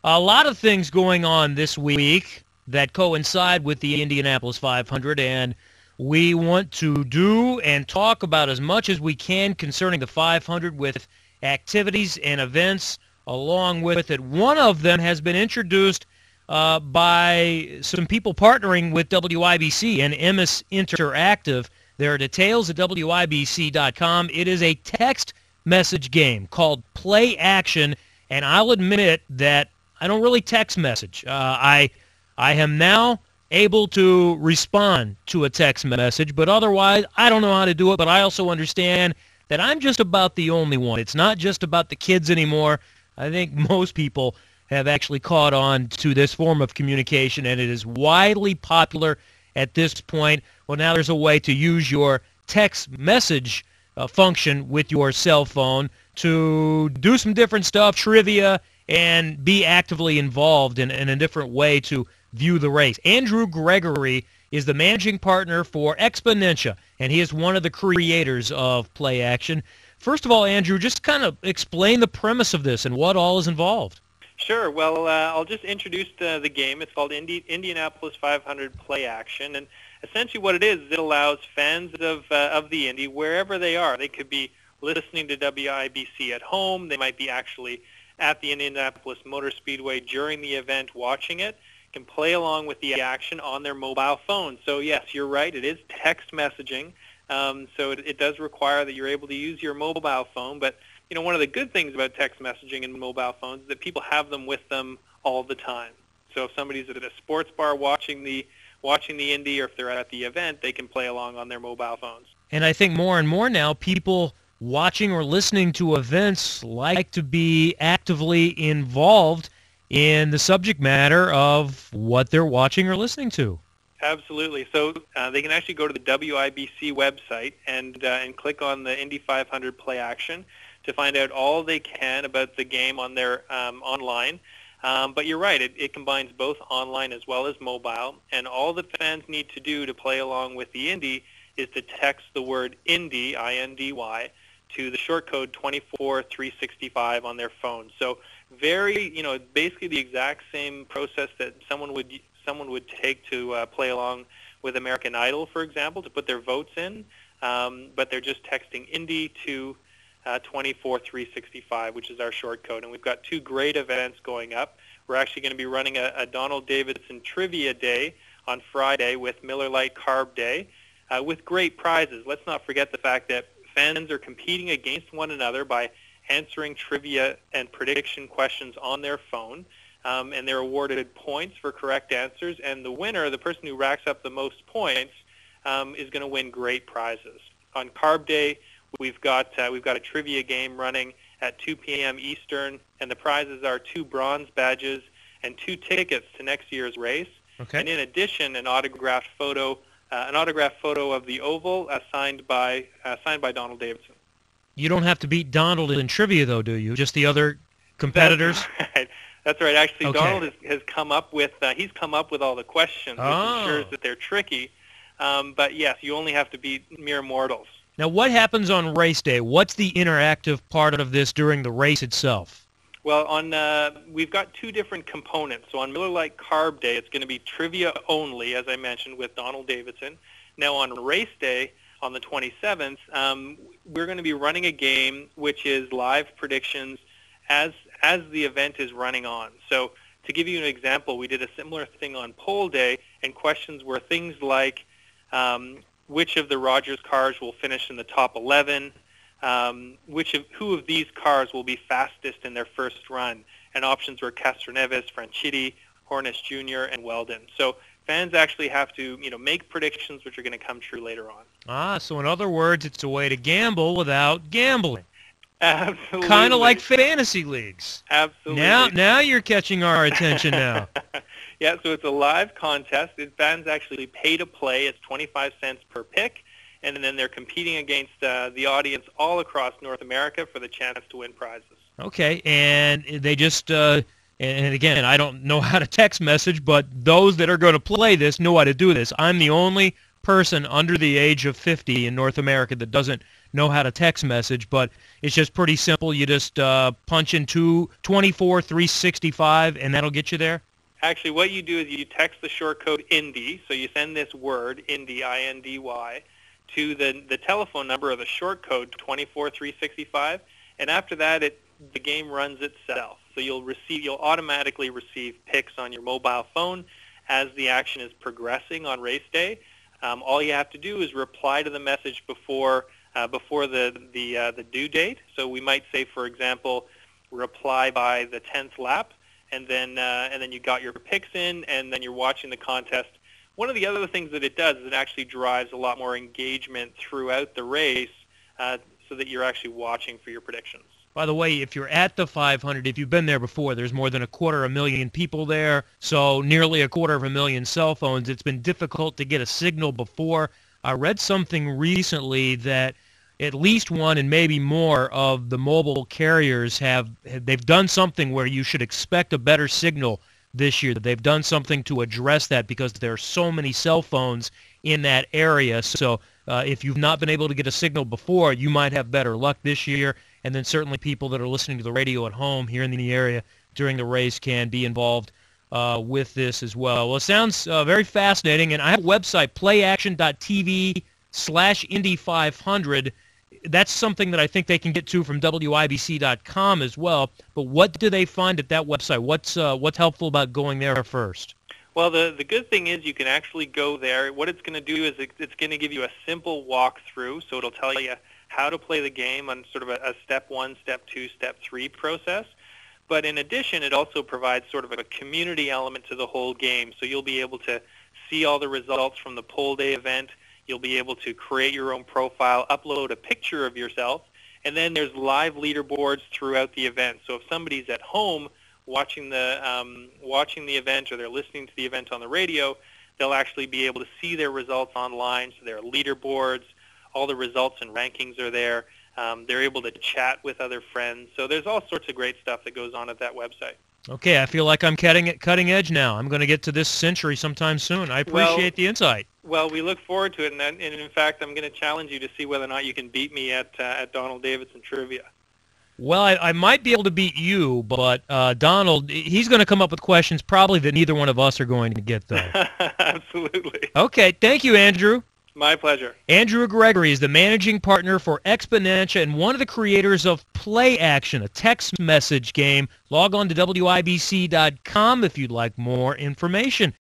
A lot of things going on this week that coincide with the Indianapolis 500, and we want to do and talk about as much as we can concerning the 500 with activities and events along with it. One of them has been introduced by some people partnering with WIBC and MS Interactive. There are details at WIBC.com. It is a text message game called Play Action, and I'll admit that I don't really text message. I am now able to respond to a text message, but otherwise I don't know how to do it, but I also understand that I'm just about the only one. It's not just about the kids anymore. I think most people have actually caught on to this form of communication, and it is widely popular at this point. Well, now there's a way to use your text message function with your cell phone to do some different stuff, trivia, and be actively involved in a different way to view the race. Andrew Gregory is the managing partner for Exponentia, and he is one of the creators of Play Action. First of all, Andrew, just kind of explain the premise of this and what all is involved. Sure. Well, I'll just introduce the game. It's called Indianapolis 500 Play Action, and essentially what it is, it allows fans of the Indy, wherever they are, they could be listening to WIBC at home, they might be actually at the Indianapolis Motor Speedway during the event watching it, can play along with the action on their mobile phone. So yes, you're right, it is text messaging, so it does require that you're able to use your mobile phone, but you know, one of the good things about text messaging and mobile phones is that people have them with them all the time. So if somebody's at a sports bar watching the Indy, or if they're at the event, they can play along on their mobile phones. And I think more and more now, people watching or listening to events like to be actively involved in the subject matter of what they're watching or listening to. Absolutely. So they can actually go to the WIBC website and click on the Indy 500 Play Action to find out all they can about the game on their online. But you're right, it combines both online as well as mobile, and all that fans need to do to play along with the Indy is to text the word Indy, I-N-D-Y, to the short code 24365 on their phone. So basically the exact same process that someone would take to play along with American Idol, for example, to put their votes in, but they're just texting Indy to 24365, which is our short code. And we've got two great events going up. We're actually going to be running a Donald Davidson Trivia Day on Friday with Miller Lite Carb Day with great prizes. Let's not forget the fact that fans are competing against one another by answering trivia and prediction questions on their phone, and they're awarded points for correct answers, and the winner, the person who racks up the most points, is going to win great prizes. On Carb Day, we've got a trivia game running at 2 p.m. Eastern, and the prizes are 2 bronze badges and 2 tickets to next year's race. Okay. And in addition, an autographed photo of the oval signed by Donald Davidson. You don't have to beat Donald in trivia, though, do you? Just the other competitors? That's right. Actually, Okay. Donald has come up with all the questions, which ensures that they're tricky. But yes, you only have to beat mere mortals. Now, what happens on race day? What's the interactive part of this during the race itself? Well, we've got 2 different components. So on Miller Lite Carb Day, it's going to be trivia only, as I mentioned, with Donald Davidson. Now on race day, on the 27th, we're going to be running a game which is live predictions as the event is running on. So to give you an example, we did a similar thing on pole day, and questions were things like which of the Rogers cars will finish in the top 11, who of these cars will be fastest in their first run, and options were Castroneves, Franchitti, Hornish Jr., and Weldon. So fans actually have to make predictions which are going to come true later on. So in other words, it's a way to gamble without gambling. Absolutely. Kind of like fantasy leagues. Absolutely. Now you're catching our attention now. Yeah, so it's a live contest. Fans actually pay to play. It's 25 cents per pick, and then they're competing against the audience all across North America for the chance to win prizes. Okay, and they just, and again, I don't know how to text message, but those that are going to play this know how to do this. I'm the only person under the age of 50 in North America that doesn't know how to text message, but it's just pretty simple. You just punch in 24365, and that'll get you there? Actually, what you do is you text the short code INDY, so you send this word, INDY, I-N-D-Y, to the telephone number of the short code 24365, and after that, the game runs itself. So you'll automatically receive pics on your mobile phone as the action is progressing on race day. All you have to do is reply to the message before the due date. So we might say, for example, reply by the 10th lap, and then you got your picks in, and then you're watching the contest. One of the other things that it does is it actually drives a lot more engagement throughout the race, so that you're actually watching for your predictions. By the way, if you're at the 500, if you've been there before, there's more than 250,000 people there, so nearly 250,000 cell phones. It's been difficult to get a signal before. I read something recently that at least one and maybe more of the mobile carriers they've done something where you should expect a better signal this year. They've done something to address that because there are so many cell phones in that area. So if you've not been able to get a signal before, you might have better luck this year. And then certainly people that are listening to the radio at home here in the area during the race can be involved with this as well. Well, it sounds very fascinating. And I have a website, playaction.tv/Indy500. That's something that I think they can get to from WIBC.com as well. But what do they find at that website? What's helpful about going there first? Well, the good thing is you can actually go there. What it's going to do is it's going to give you a simple walkthrough. So it'll tell you how to play the game on sort of a step 1, step 2, step 3 process. But in addition, it also provides sort of a community element to the whole game. So you'll be able to see all the results from the poll day event. You'll be able to create your own profile, upload a picture of yourself, and then there's live leaderboards throughout the event. So if somebody's at home watching the event, or they're listening to the event on the radio, they'll actually be able to see their results online. So there are leaderboards, all the results and rankings are there. They're able to chat with other friends. So there's all sorts of great stuff that goes on at that website. Okay, I feel like I'm cutting edge now. I'm going to get to this century sometime soon. I appreciate the insight. Well, we look forward to it, and in fact, I'm going to challenge you to see whether or not you can beat me at Donald Davidson trivia. Well, I might be able to beat you, but Donald, he's going to come up with questions probably that neither one of us are going to get, though. Absolutely. Okay, thank you, Andrew. My pleasure. Andrew Gregory is the managing partner for Exponentia and one of the creators of Play Action, a text message game. Log on to WIBC.com if you'd like more information.